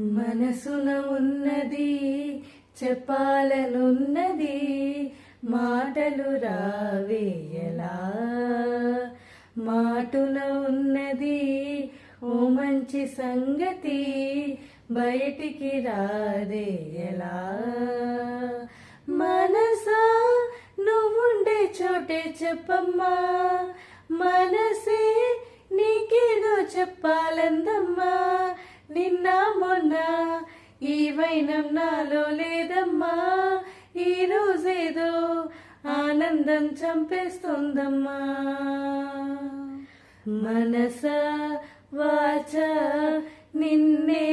మనసున ఉన్నది చెప్పాలనున్నది మాటలు రావేయలా. మాటున ఉన్నది ఓ మంచి సంగతి బయటికి రాదేయలా. మనసా నువ్వుండే చోటే చెప్పమ్మా, మనసే నీకేదో చెప్పాలందమ్మా. నిన్న మొన్న ఈ వైనం నాలో లేదమ్మా, ఈ రోజేదో ఆనందం చంపేస్తోందమ్మా. మనసా వాచ నిన్నే